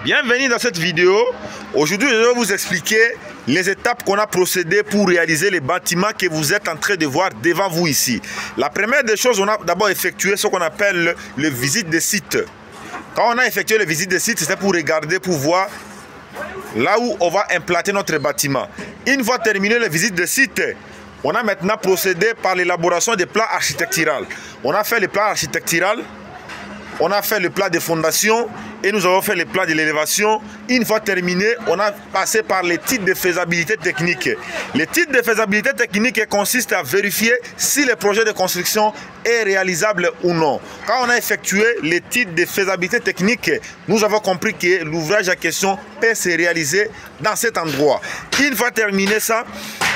Bienvenue dans cette vidéo. Aujourd'hui, je vais vous expliquer les étapes qu'on a procédé pour réaliser les bâtiments que vous êtes en train de voir devant vous ici. La première des choses, on a d'abord effectué ce qu'on appelle le visite de site. Quand on a effectué le visite de site, c'est pour regarder, pour voir là où on va implanter notre bâtiment. Une fois terminé le visite de site, on a maintenant procédé par l'élaboration des plans architecturaux. On a fait les plans architecturaux, on a fait le plan de fondation et nous avons fait le plan de l'élévation. Une fois terminé, on a passé par les titres de faisabilité technique. Les titres de faisabilité technique consistent à vérifier si le projet de construction est réalisable ou non. Quand on a effectué les titres de faisabilité technique, nous avons compris que l'ouvrage en question peut se réaliser dans cet endroit. Une fois terminé ça,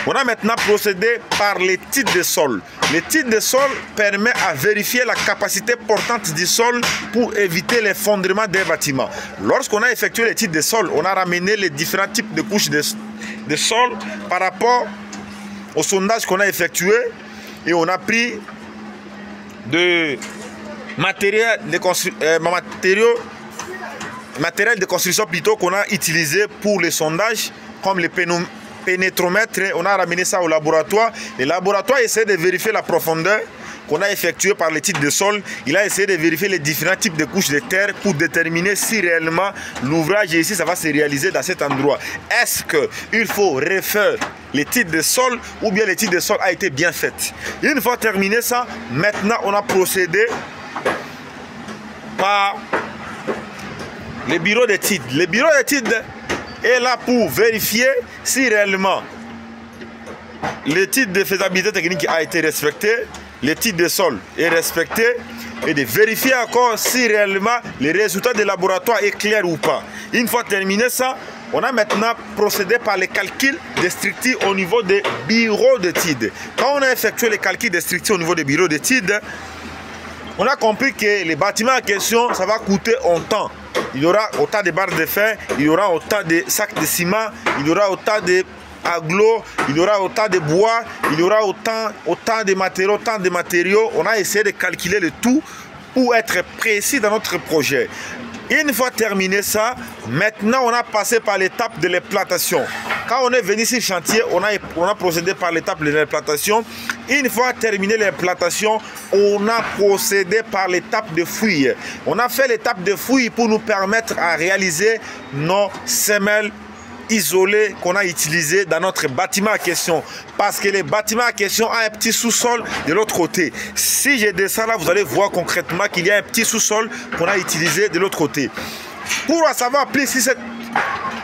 on a maintenant procédé par les titres de sol. Les titres de sol permettent à vérifier la capacité portante du sol pour éviter l'effondrement des bâtiments. Lorsqu'on a effectué les titres de sol, on a ramené les différents types de couches de sol par rapport au sondage qu'on a effectué et on a pris de matériel de construction plutôt qu'on a utilisé pour les sondages comme les pénétromètres. On a ramené ça au laboratoire. Le laboratoire essaie de vérifier la profondeur qu'on a effectuée par les titres de sol. Il a essayé de vérifier les différents types de couches de terre pour déterminer si réellement l'ouvrage ici ça va se réaliser dans cet endroit. Est-ce qu'il faut refaire les titres de sol ou bien les titres de sol a été bien fait. Une fois terminé ça, maintenant on a procédé par le bureau de titres. Le bureau de titres est là pour vérifier si réellement le titre de faisabilité technique a été respecté, le titre de sol est respecté et de vérifier encore si réellement le résultat du laboratoire est clair ou pas. Une fois terminé ça, on a maintenant procédé par les calculs de structure au niveau des bureaux d'études. Quand on a effectué les calculs de structure au niveau des bureaux d'études, on a compris que les bâtiments en question, ça va coûter autant. Il y aura autant de barres de fer, il y aura autant de sacs de ciment, il y aura autant de aglo, il y aura autant de bois, il y aura autant de matériaux. On a essayé de calculer le tout pour être précis dans notre projet. Une fois terminé ça, maintenant on a passé par l'étape de l'implantation. Quand on est venu sur le chantier, on a procédé par l'étape de l'implantation. Une fois terminé l'implantation, on a procédé par l'étape de fouille. On a fait l'étape de fouille pour nous permettre à réaliser nos semelles isolés qu'on a utilisé dans notre bâtiment en question, parce que les bâtiments en question a un petit sous-sol de l'autre côté. Si je descends là, vous allez voir concrètement qu'il y a un petit sous-sol qu'on a utilisé de l'autre côté. Pour en savoir plus sur cette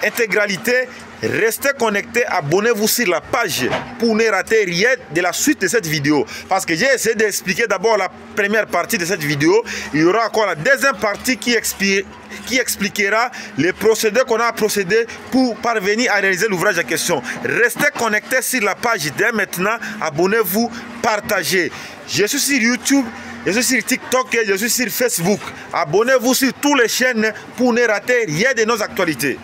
intégralité, restez connectés, abonnez-vous sur la page pour ne rater rien de la suite de cette vidéo. Parce que j'ai essayé d'expliquer d'abord la première partie de cette vidéo. Il y aura encore la deuxième partie qui expliquera les procédés qu'on a procédé pour parvenir à réaliser l'ouvrage en question. Restez connectés sur la page dès maintenant, abonnez-vous, partagez. Je suis sur YouTube, je suis sur TikTok et je suis sur Facebook. Abonnez-vous sur toutes les chaînes pour ne rater rien de nos actualités.